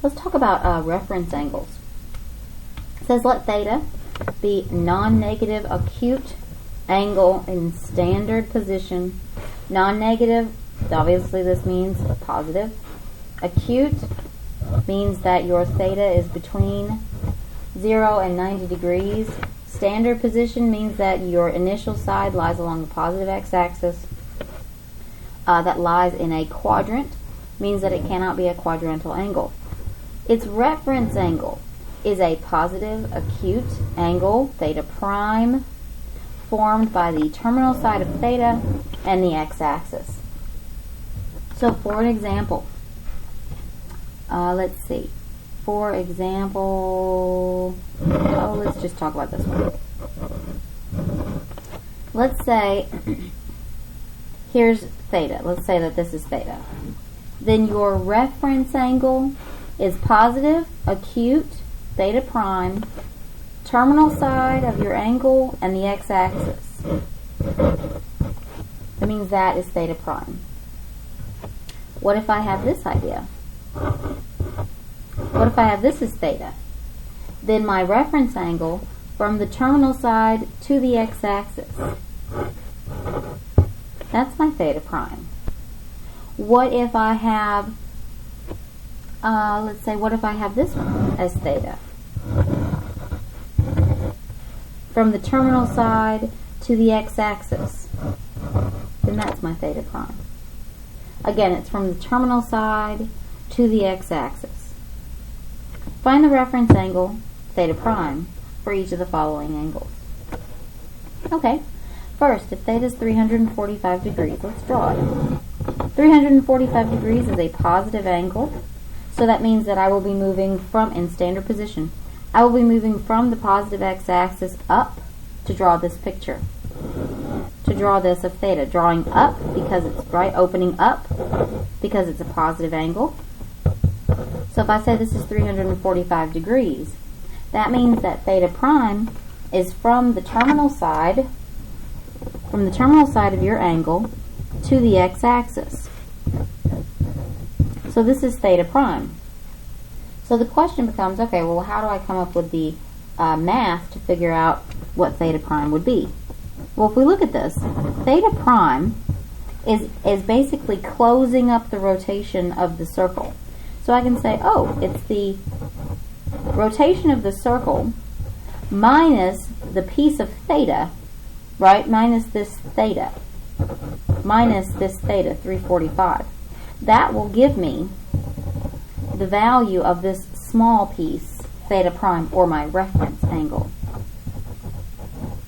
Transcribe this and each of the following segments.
Let's talk about reference angles. It says let theta be non-negative acute angle in standard position. Non-negative, obviously this means positive. Acute means that your theta is between 0 and 90 degrees. Standard position means that your initial side lies along the positive x-axis. That lies in a quadrant means that it cannot be a quadrantal angle. Its reference angle is a positive acute angle, theta prime, formed by the terminal side of theta and the x-axis. So for an example, let's see. For example, let's just talk about this one. Let's say, here's theta. Let's say that this is theta. Then your reference angle is positive, acute, theta prime, terminal side of your angle, and the x-axis. That means that is theta prime. What if I have this idea? What if I have this as theta? Then my reference angle from the terminal side to the x-axis, that's my theta prime. What if I have, let's say, what if I have this one as theta? From the terminal side to the x-axis, then that's my theta prime. Again, it's from the terminal side to the x-axis. Find the reference angle, theta prime, for each of the following angles. Okay, first, if theta is 345 degrees, let's draw it. 345 degrees is a positive angle, so that means that I will be moving from, in standard position, I will be moving from the positive x-axis up to draw this picture. To draw this of theta, drawing up because it's right, opening up because it's a positive angle. So if I say this is 345 degrees, that means that theta prime is from the terminal side of your angle to the x-axis. So this is theta prime. So the question becomes, okay, well, how do I come up with the math to figure out what theta prime would be? Well, if we look at this, theta prime is basically closing up the rotation of the circle. So I can say, oh, it's the rotation of the circle minus the piece of theta, right? Minus this theta, 345. That will give me the value of this small piece, theta prime, or my reference angle.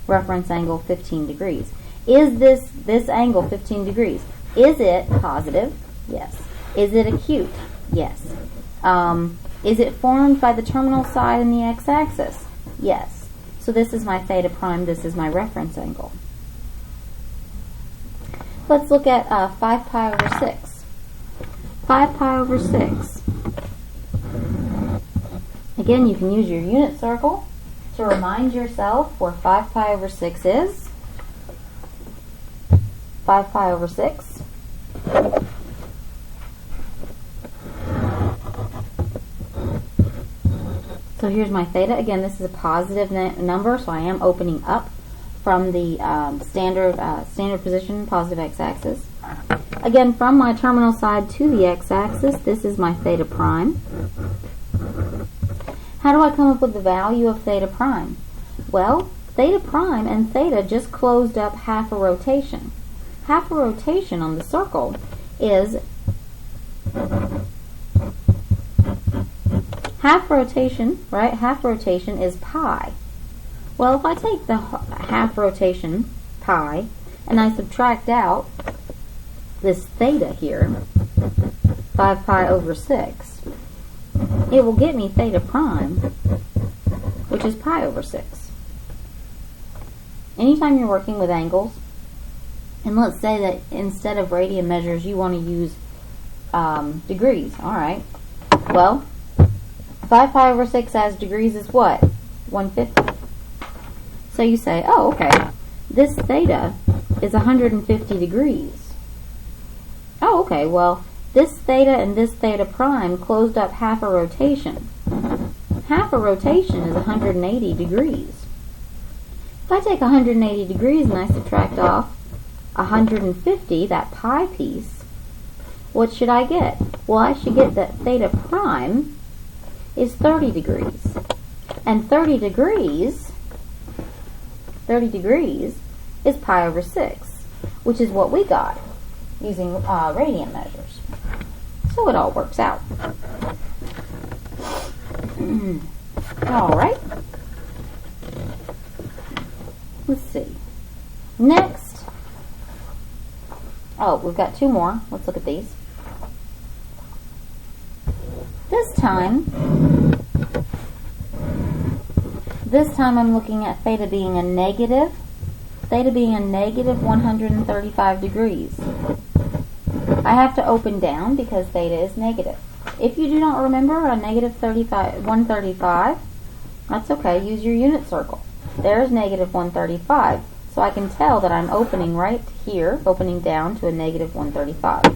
Reference angle 15 degrees. Is this angle 15 degrees? Is it positive? Yes. Is it acute? Yes. Is it formed by the terminal side and the x-axis? Yes. So this is my theta prime, this is my reference angle. Let's look at 5 pi over 6. 5 pi over 6. Again, you can use your unit circle to remind yourself where 5 pi over 6 is. 5 pi over 6. So here's my theta. Again, this is a positive number, so I am opening up from the standard position, positive x-axis. Again, from my terminal side to the x-axis, this is my theta prime. How do I come up with the value of theta prime? Well, theta prime and theta just closed up half a rotation. Half a rotation on the circle is half rotation, right? Half rotation is pi. Well, if I take the half rotation, pi, and I subtract out this theta here, 5 pi over 6, it will get me theta prime, which is pi over 6. Anytime you're working with angles, and let's say that instead of radian measures, you want to use degrees. All right. Well, 5 pi over 6 as degrees is what? 150. So you say, oh, okay, this theta is 150 degrees. Oh, okay, well, This theta and this theta prime closed up half a rotation. Half a rotation is 180 degrees. If I take 180 degrees and I subtract off 150, that pi piece, what should I get? Well, I should get that theta prime is 30 degrees. And 30 degrees is pi over 6, which is what we got using radian measures. So it all works out. All right. Let's see. Next. Oh, we've got two more. Let's look at these. This time I'm looking at theta being a negative 135 degrees. I have to open down because theta is negative. If you do not remember a negative 135, that's okay. Use your unit circle. There's negative 135. So I can tell that I'm opening right here, opening down to a negative 135.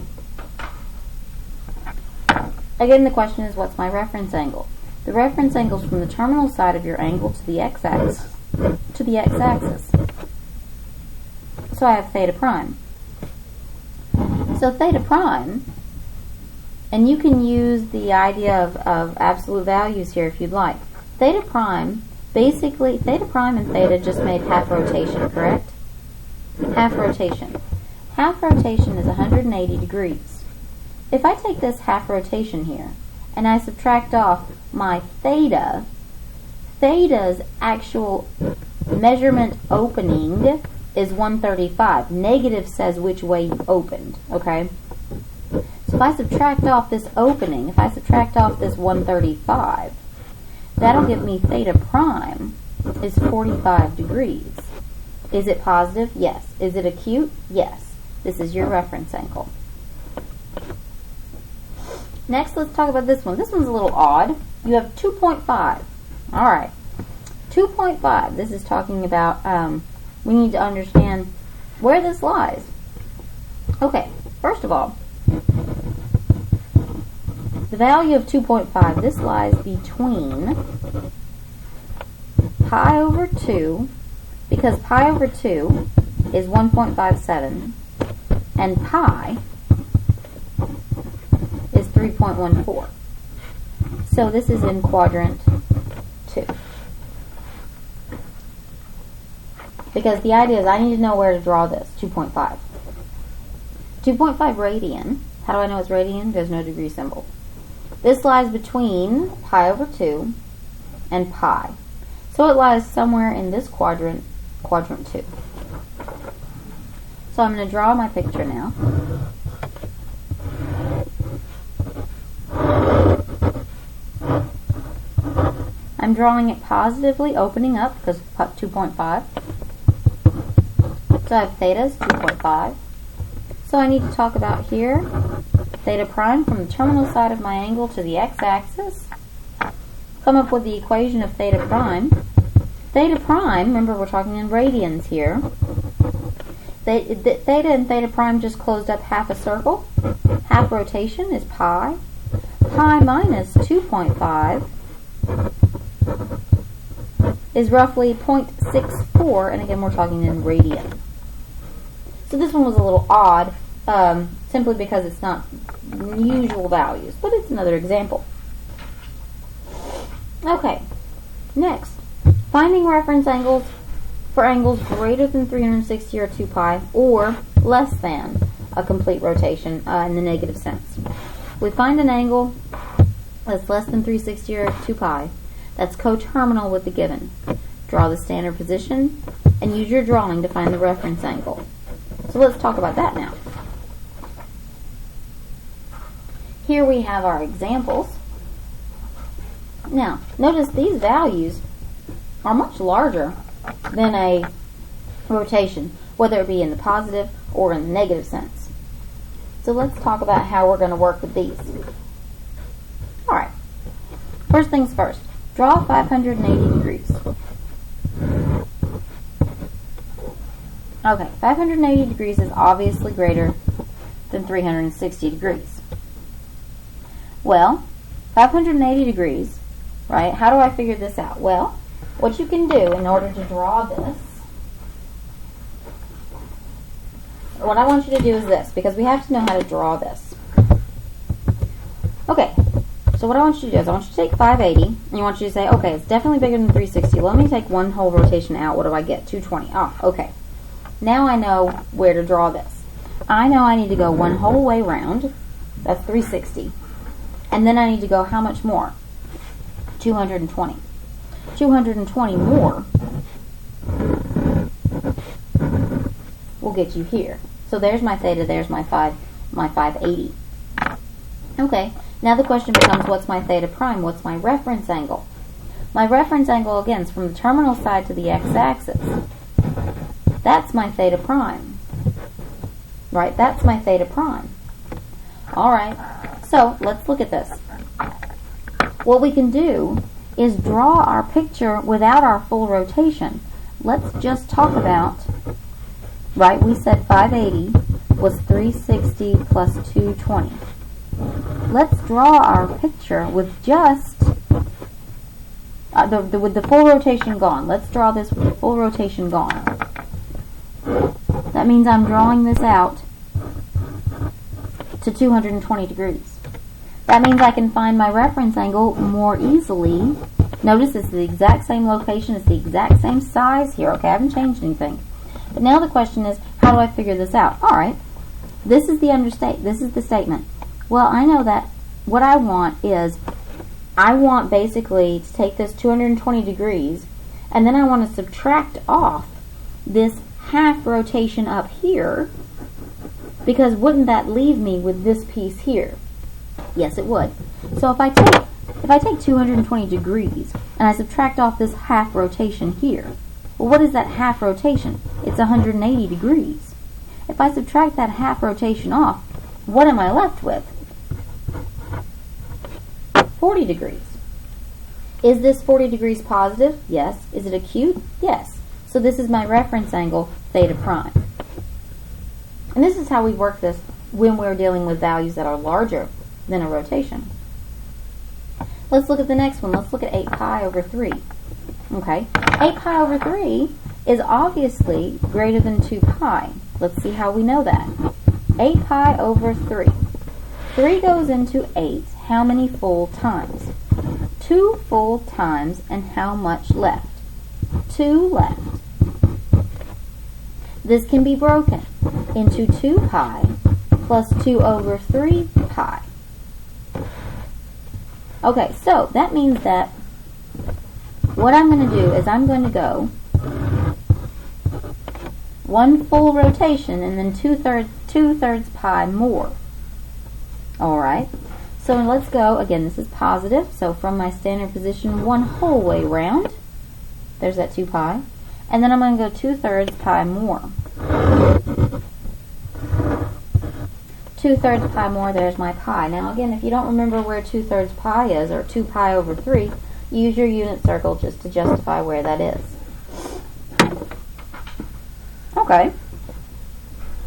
Again, the question is, what's my reference angle? The reference angle is from the terminal side of your angle to the x-axis. So I have theta prime. So theta prime, and you can use the idea of absolute values here if you'd like. Theta prime, basically, theta prime and theta just made half rotation, correct? Half rotation. Half rotation is 180 degrees. If I take this half rotation here, and I subtract off my theta, theta's actual measurement opening is 135. Negative says which way you opened, okay? So if I subtract off this opening, if I subtract off this 135, that'll give me theta prime is 45 degrees. Is it positive? Yes. Is it acute? Yes. This is your reference angle. Next, let's talk about this one. This one's a little odd. You have 2.5. All right. 2.5. This is talking about, we need to understand where this lies. Okay, first of all, the value of 2.5, this lies between pi over 2, because pi over 2 is 1.57, and pi is 3.14. So this is in quadrant 2. Because the idea is I need to know where to draw this, 2.5. 2.5 radian. How do I know it's radian? There's no degree symbol. This lies between pi over 2 and pi. So it lies somewhere in this quadrant, quadrant 2. So I'm going to draw my picture now. I'm drawing it positively, opening up, because 2.5. So I have theta is 2.5. So I need to talk about here, theta prime from the terminal side of my angle to the x-axis. Come up with the equation of theta prime. Theta prime, remember we're talking in radians here. Theta and theta prime just closed up half a circle. Half rotation is pi. Pi minus 2.5 is roughly 0.64, and again we're talking in radian. So this one was a little odd, simply because it's not usual values, but it's another example. Okay, next, finding reference angles for angles greater than 360 or 2 pi, or less than a complete rotation in the negative sense. We find an angle that's less than 360 or 2 pi that's coterminal with the given. Draw the standard position and use your drawing to find the reference angle. So let's talk about that now. Here we have our examples. Now, notice these values are much larger than a rotation, whether it be in the positive or in the negative sense. So let's talk about how we're going to work with these. Alright, first things first, draw 580 degrees. Okay, 580 degrees is obviously greater than 360 degrees. Well, 580 degrees, right? How do I figure this out? Well, what you can do in order to draw this, what I want you to do is this, because we have to know how to draw this. Okay, so what I want you to do is I want you to take 580, and you want you to say, okay, it's definitely bigger than 360. Let me take one whole rotation out. What do I get? 220. Oh, okay. Now I know where to draw this. I know I need to go one whole way round. That's 360. And then I need to go how much more? 220. 220 more will get you here. So there's my theta, there's my 580. Okay, now the question becomes, what's my theta prime? What's my reference angle? My reference angle, again, is from the terminal side to the x-axis. That's my theta prime. Right, that's my theta prime. Alright, so let's look at this. What we can do is draw our picture without our full rotation. Let's just talk about, right, we said 580 was 360 plus 220. Let's draw our picture with just with the full rotation gone. Let's draw this with the full rotation gone. That means I'm drawing this out to 220 degrees. That means I can find my reference angle more easily. Notice it's the exact same location, it's the exact same size here. Okay, I haven't changed anything. But now the question is, how do I figure this out? Alright, this is the statement. Well, I know that what I want is, I want basically to take this 220 degrees, and then I want to subtract off this half rotation up here, because wouldn't that leave me with this piece here? Yes, it would. So if I take 220 degrees and I subtract off this half rotation here, well, what is that half rotation? It's 180 degrees. If I subtract that half rotation off, what am I left with? 40 degrees. Is this 40 degrees positive? Yes. Is it acute? Yes. So this is my reference angle, theta prime. And this is how we work this when we're dealing with values that are larger than a rotation. Let's look at the next one. Let's look at 8 pi over 3. Okay, 8 pi over 3 is obviously greater than 2 pi. Let's see how we know that. 8 pi over 3. 3 goes into 8 how many full times? 2 full times, and how much left? 2 left. This can be broken into 2 pi plus 2 over 3 pi. Okay, so that means that what I'm going to do is I'm going to go one full rotation and then two-thirds pi more. Alright, so let's go, again, this is positive, so from my standard position, one whole way round. There's that 2 pi. And then I'm going to go 2/3 pi more. 2/3 pi more, there's my pi. Now again, if you don't remember where 2/3 pi is, or 2 pi over 3, use your unit circle just to justify where that is. Okay.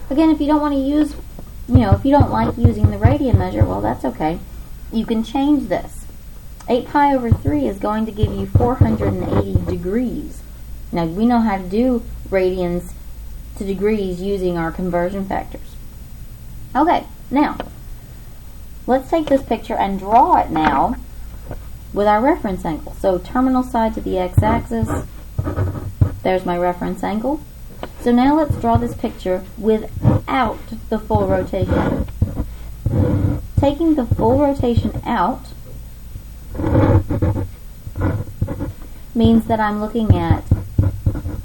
Again, if you don't want to use, if you don't like using the radian measure, well, that's okay. You can change this. 8 pi over 3 is going to give you 480 degrees. Now, we know how to do radians to degrees using our conversion factors. Okay, now, let's take this picture and draw it now with our reference angle. So, terminal side to the x-axis, there's my reference angle. So now let's draw this picture without the full rotation. Taking the full rotation out means that I'm looking at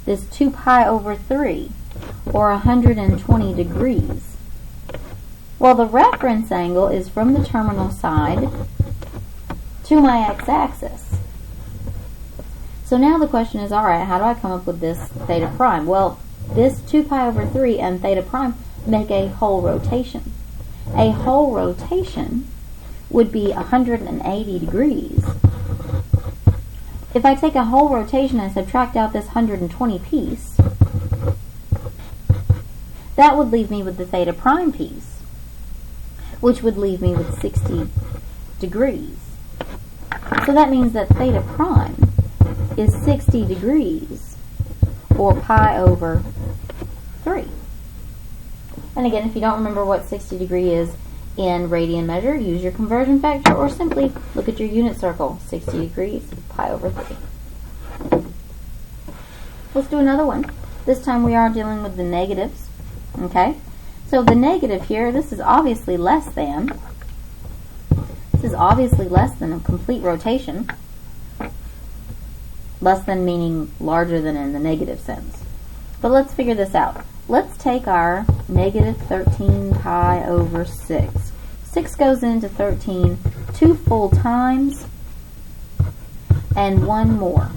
this 2 pi over 3, or 120 degrees. Well, the reference angle is from the terminal side to my x-axis. So now the question is, alright, how do I come up with this theta prime? Well, this 2 pi over 3 and theta prime make a whole rotation. A whole rotation would be 180 degrees. If I take a whole rotation and subtract out this 120 piece, that would leave me with the theta prime piece, which would leave me with 60 degrees. So that means that theta prime is 60 degrees, or pi over 3. And again, if you don't remember what 60 degree is in radian measure, use your conversion factor, or simply look at your unit circle. 60 degrees, pi over 3. Let's do another one. This time we are dealing with the negatives. Okay? So the negative here, this is obviously less than. This is obviously less than a complete rotation. Less than meaning larger than in the negative sense. But let's figure this out. Let's take our negative 13 pi over 6. 6 goes into 13 2 full times and 1 more.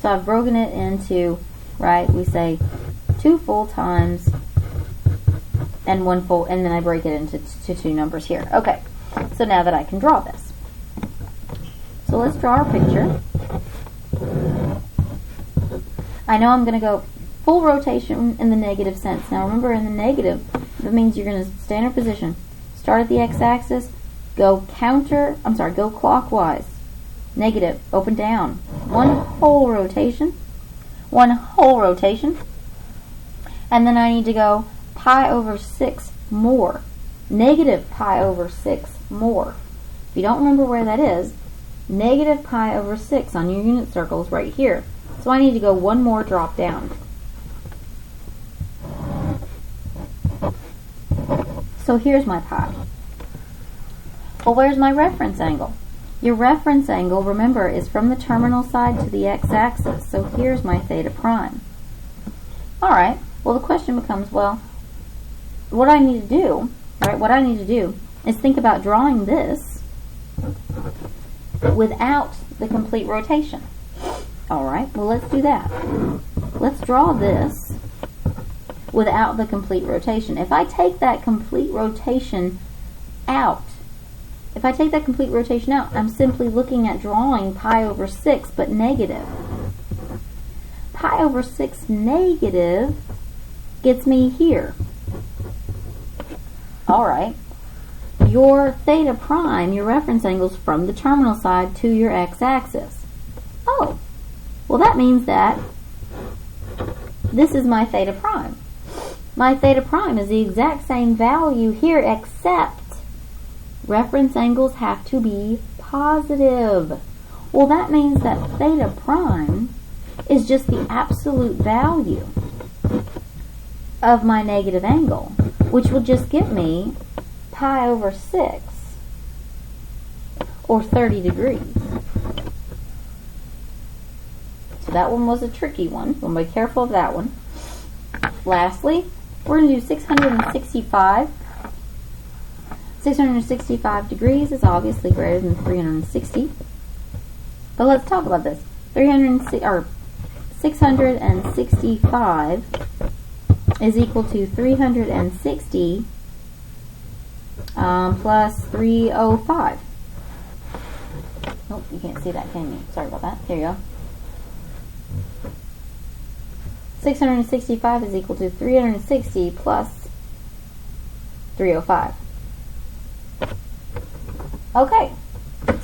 So I've broken it into, right, we say 2 full times and 1 full, and then I break it into two numbers here. Okay, so now that I can draw this. So let's draw our picture. I know I'm going to go full rotation in the negative sense. Now remember, in the negative, that means you're going to stay in a position. Start at the x-axis, go clockwise. Negative, open down. One whole rotation. And then I need to go pi over 6 more. Negative pi over 6 more. If you don't remember where that is, negative pi over 6 on your unit circle is right here. So I need to go one more drop down. So here's my pi. Well, where's my reference angle? Your reference angle, remember, is from the terminal side to the x-axis. So here's my theta prime. Alright, well the question becomes, well, what I need to do, right, what I need to do is think about drawing this without the complete rotation. Alright, well let's do that. Let's draw this without the complete rotation. If I take that complete rotation out, I'm simply looking at drawing pi over 6, but negative. Pi over 6 negative gets me here. Alright, your theta prime, your reference angles from the terminal side to your x-axis. Oh, well that means that this is my theta prime. My theta prime is the exact same value here, except reference angles have to be positive. Well, that means that theta prime is just the absolute value of my negative angle, which will just give me pi over 6, or 30 degrees. So that one was a tricky one. We'll be careful of that one. Lastly, we're going to do 665. 665 degrees is obviously greater than 360. But let's talk about this. 665 is equal to 360 plus 305. Nope, you can't see that, can you? Sorry about that. Here you go. 665 is equal to 360 plus 305. Okay,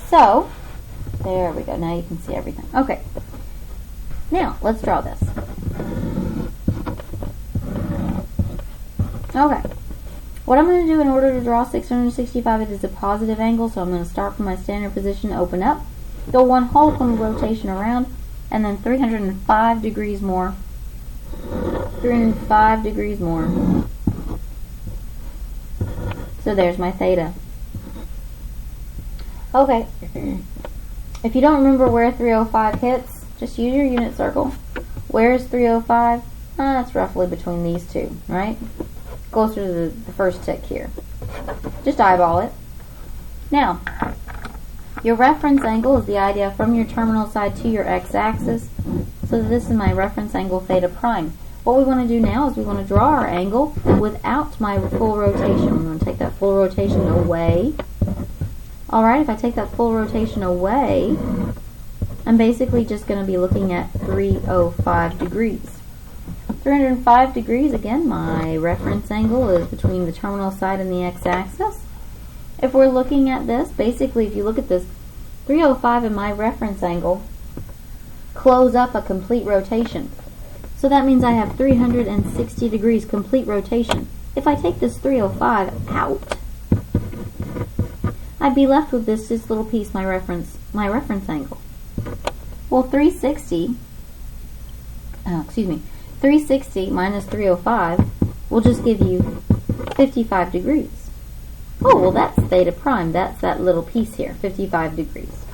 so there we go. Now you can see everything. Okay, now let's draw this. Okay, what I'm going to do in order to draw 665, it is a positive angle, so I'm going to start from my standard position, open up, go one whole rotation around, and then 305 degrees more. 305 degrees more. So there's my theta. Okay, if you don't remember where 305 hits, just use your unit circle. Where is 305? It's roughly between these two, right? Closer to the first tick here. Just eyeball it. Now, your reference angle is the idea from your terminal side to your x-axis. So this is my reference angle theta prime. What we want to do now is we want to draw our angle without my full rotation. I'm going to take that full rotation away. Alright, if I take that full rotation away, I'm basically just going to be looking at 305 degrees. 305 degrees, again, my reference angle is between the terminal side and the x-axis. If we're looking at this, basically if you look at this, 305 and my reference angle close up a complete rotation. So that means I have 360 degrees complete rotation. If I take this 305 out, I'd be left with this little piece, my reference angle. Well, 360 minus 305 will just give you 55 degrees. Oh, well, that's theta prime. That's that little piece here, 55 degrees.